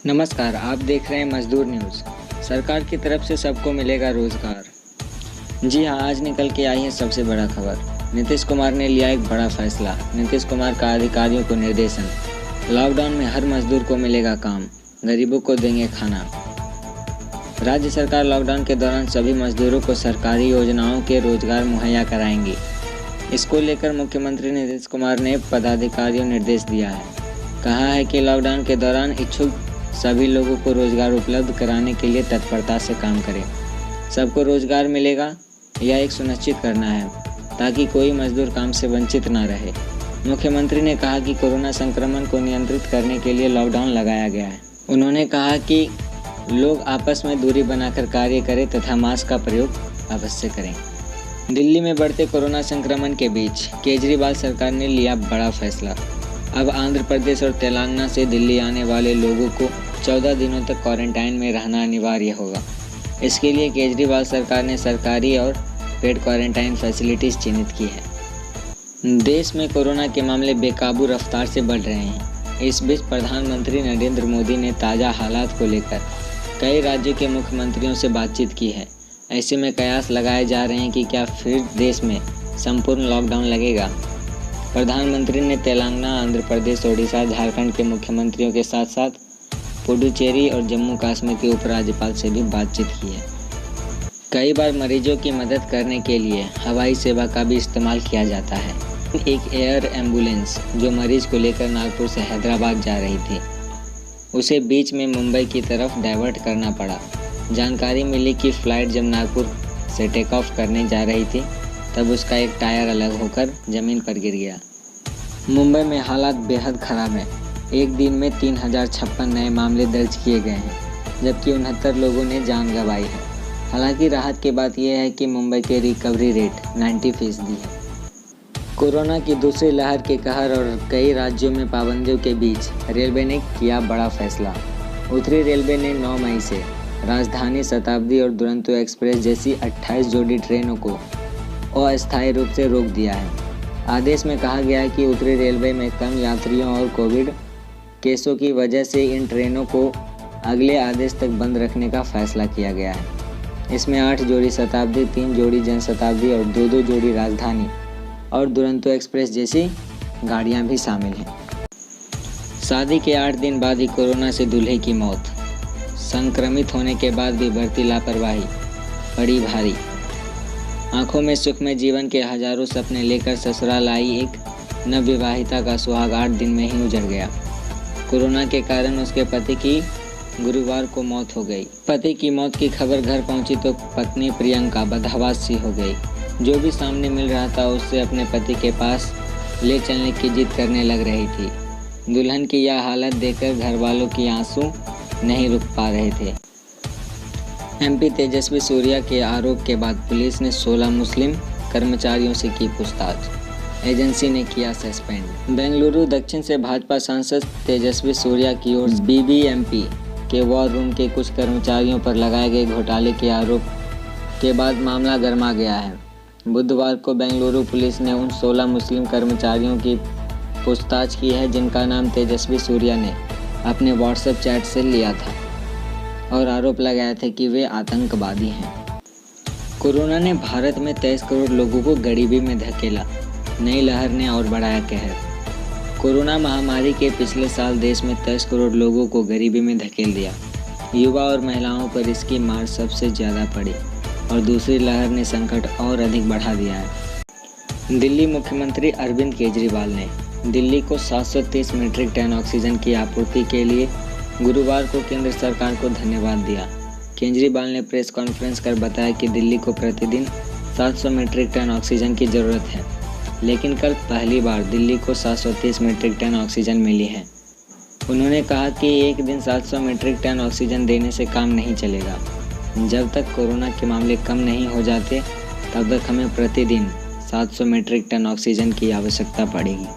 नमस्कार, आप देख रहे हैं मजदूर न्यूज़। सरकार की तरफ से सबको मिलेगा रोजगार। जी हां, आज निकल के आई है सबसे बड़ा खबर। नीतीश कुमार ने लिया एक बड़ा फैसला। नीतीश कुमार का अधिकारियों को निर्देशन। लॉकडाउन में हर मजदूर को मिलेगा काम, गरीबों को देंगे खाना। राज्य सरकार लॉकडाउन के दौरान सभी मजदूरों को सरकारी योजनाओं के रोजगार मुहैया कराएंगी। इसको लेकर मुख्यमंत्री नीतीश कुमार ने पदाधिकारियों को निर्देश दिया है। कहा है कि लॉकडाउन के दौरान इच्छुक सभी लोगों को रोजगार उपलब्ध कराने के लिए तत्परता से काम करें। सबको रोजगार मिलेगा, यह एक सुनिश्चित करना है ताकि कोई मजदूर काम से वंचित न रहे। मुख्यमंत्री ने कहा कि कोरोना संक्रमण को नियंत्रित करने के लिए लॉकडाउन लगाया गया है। उन्होंने कहा कि लोग आपस में दूरी बनाकर कार्य करें तथा मास्क का प्रयोग अवश्य करें। दिल्ली में बढ़ते कोरोना संक्रमण के बीच केजरीवाल सरकार ने लिया बड़ा फैसला। अब आंध्र प्रदेश और तेलंगाना से दिल्ली आने वाले लोगों को 14 दिनों तक क्वारंटाइन में रहना अनिवार्य होगा। इसके लिए केजरीवाल सरकार ने सरकारी और पेड क्वारंटाइन फैसिलिटीज़ चिन्हित की है। देश में कोरोना के मामले बेकाबू रफ्तार से बढ़ रहे हैं। इस बीच प्रधानमंत्री नरेंद्र मोदी ने ताज़ा हालात को लेकर कई राज्यों के मुख्यमंत्रियों से बातचीत की है। ऐसे में कयास लगाए जा रहे हैं कि क्या फिर देश में संपूर्ण लॉकडाउन लगेगा। प्रधानमंत्री ने तेलंगाना, आंध्र प्रदेश, ओडिशा, झारखंड के मुख्यमंत्रियों के साथ साथ पुडुचेरी और जम्मू कश्मीर के उपराज्यपाल से भी बातचीत की है। कई बार मरीजों की मदद करने के लिए हवाई सेवा का भी इस्तेमाल किया जाता है। एक एयर एम्बुलेंस जो मरीज को लेकर नागपुर से हैदराबाद जा रही थी, उसे बीच में मुंबई की तरफ डाइवर्ट करना पड़ा। जानकारी मिली कि फ़्लाइट जब नागपुर से टेक ऑफ करने जा रही थी तब उसका एक टायर अलग होकर ज़मीन पर गिर गया। मुंबई में हालात बेहद ख़राब हैं। एक दिन में 3056 नए मामले दर्ज किए गए हैं, जबकि 69 लोगों ने जान गंवाई है। हालांकि राहत की बात यह है कि मुंबई के रिकवरी रेट 90% है। कोरोना की दूसरी लहर के कहर और कई राज्यों में पाबंदियों के बीच रेलवे ने किया बड़ा फैसला। उत्तरी रेलवे ने 9 मई से राजधानी, शताब्दी और दुरंतो एक्सप्रेस जैसी 28 जोड़ी ट्रेनों को अस्थायी रूप से रोक दिया है। आदेश में कहा गया है कि उत्तरी रेलवे में कम यात्रियों और कोविड केसों की वजह से इन ट्रेनों को अगले आदेश तक बंद रखने का फैसला किया गया है। इसमें 8 जोड़ी शताब्दी, 3 जोड़ी जनशताब्दी और 2-2 जोड़ी राजधानी और दुरंतो एक्सप्रेस जैसी गाड़ियां भी शामिल हैं। शादी के 8 दिन बाद ही कोरोना से दूल्हे की मौत। संक्रमित होने के बाद भी बरती लापरवाही पड़ी भारी। आंखों में सुखमय जीवन के हजारों सपने लेकर ससुराल आई एक नवविवाहिता का सुहाग 8 दिन में ही उजड़ गया। कोरोना के कारण उसके पति की गुरुवार को मौत हो गई। पति की मौत की खबर घर पहुंची तो पत्नी प्रियंका बदहवास सी हो गई। जो भी सामने मिल रहा था उससे अपने पति के पास ले चलने की जिद करने लग रही थी। दुल्हन की यह हालत देखकर घर वालों की आंसू नहीं रुक पा रहे थे। एमपी तेजस्वी सूर्या के आरोप के बाद पुलिस ने 16 मुस्लिम कर्मचारियों से की पूछताछ। एजेंसी ने किया सस्पेंड। बेंगलुरु दक्षिण से भाजपा सांसद तेजस्वी सूर्या की ओर बीबीएमपी के वॉर रूम के कुछ कर्मचारियों पर लगाए गए घोटाले के आरोप के बाद मामला गर्मा गया है। बुधवार को बेंगलुरु पुलिस ने उन 16 मुस्लिम कर्मचारियों की पूछताछ की है जिनका नाम तेजस्वी सूर्या ने अपने व्हाट्सएप चैट से लिया था और आरोप लगाया था कि वे आतंकवादी हैं। कोरोना ने भारत में 23 करोड़ लोगों को गरीबी में धकेला। नई लहर ने और बढ़ाया कहर। कोरोना महामारी के पिछले साल देश में 23 करोड़ लोगों को गरीबी में धकेल दिया। युवा और महिलाओं पर इसकी मार सबसे ज़्यादा पड़ी और दूसरी लहर ने संकट और अधिक बढ़ा दिया है। दिल्ली मुख्यमंत्री अरविंद केजरीवाल ने दिल्ली को 730 मीट्रिक टन ऑक्सीजन की आपूर्ति के लिए गुरुवार को केंद्र सरकार को धन्यवाद दिया। केजरीवाल ने प्रेस कॉन्फ्रेंस कर बताया कि दिल्ली को प्रतिदिन 700 मीट्रिक टन ऑक्सीजन की ज़रूरत है, लेकिन कल पहली बार दिल्ली को 730 मीट्रिक टन ऑक्सीजन मिली है। उन्होंने कहा कि एक दिन 700 मीट्रिक टन ऑक्सीजन देने से काम नहीं चलेगा। जब तक कोरोना के मामले कम नहीं हो जाते तब तक हमें प्रतिदिन 700 मीट्रिक टन ऑक्सीजन की आवश्यकता पड़ेगी।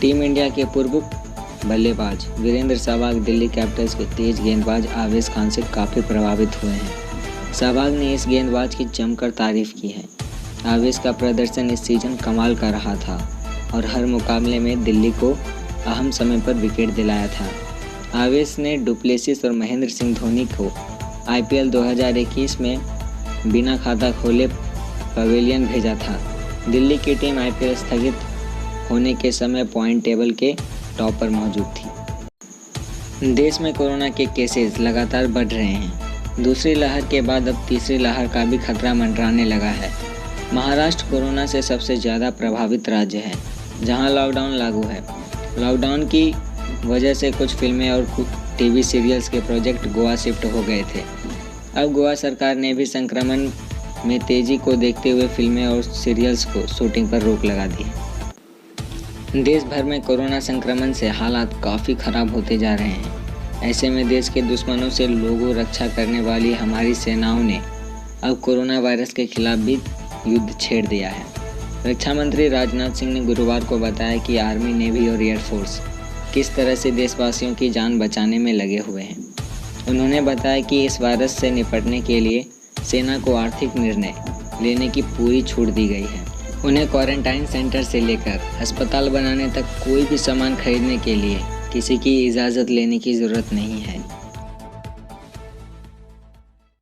टीम इंडिया के पूर्व बल्लेबाज वीरेंद्र सहवाग दिल्ली कैपिटल्स के तेज गेंदबाज आवेश खान से काफ़ी प्रभावित हुए हैं। सहवाग ने इस गेंदबाज की जमकर तारीफ की है। आवेश का प्रदर्शन इस सीजन कमाल का रहा था और हर मुकाबले में दिल्ली को अहम समय पर विकेट दिलाया था। आवेश ने डुप्लेसिस और महेंद्र सिंह धोनी को IPL 2021 में बिना खाता खोले पवेलियन भेजा था। दिल्ली की टीम IPL स्थगित होने के समय पॉइंट टेबल के टॉप पर मौजूद थी। देश में कोरोना के केसेस लगातार बढ़ रहे हैं। दूसरी लहर के बाद अब तीसरी लहर का भी खतरा मंडराने लगा है। महाराष्ट्र कोरोना से सबसे ज़्यादा प्रभावित राज्य है, जहां लॉकडाउन लागू है। लॉकडाउन की वजह से कुछ फिल्में और TV सीरियल्स के प्रोजेक्ट गोवा शिफ्ट हो गए थे। अब गोवा सरकार ने भी संक्रमण में तेज़ी को देखते हुए फिल्में और सीरियल्स को शूटिंग पर रोक लगा दी है। देश भर में कोरोना संक्रमण से हालात काफ़ी ख़राब होते जा रहे हैं। ऐसे में देश के दुश्मनों से लोगों रक्षा करने वाली हमारी सेनाओं ने अब कोरोना वायरस के खिलाफ भी युद्ध छेड़ दिया है। रक्षा मंत्री राजनाथ सिंह ने गुरुवार को बताया कि आर्मी, नेवी और एयरफोर्स किस तरह से देशवासियों की जान बचाने में लगे हुए हैं। उन्होंने बताया कि इस वायरस से निपटने के लिए सेना को आर्थिक निर्णय लेने की पूरी छूट दी गई है। उन्हें क्वारंटाइन सेंटर से लेकर अस्पताल बनाने तक कोई भी सामान खरीदने के लिए किसी की इजाज़त लेने की ज़रूरत नहीं है।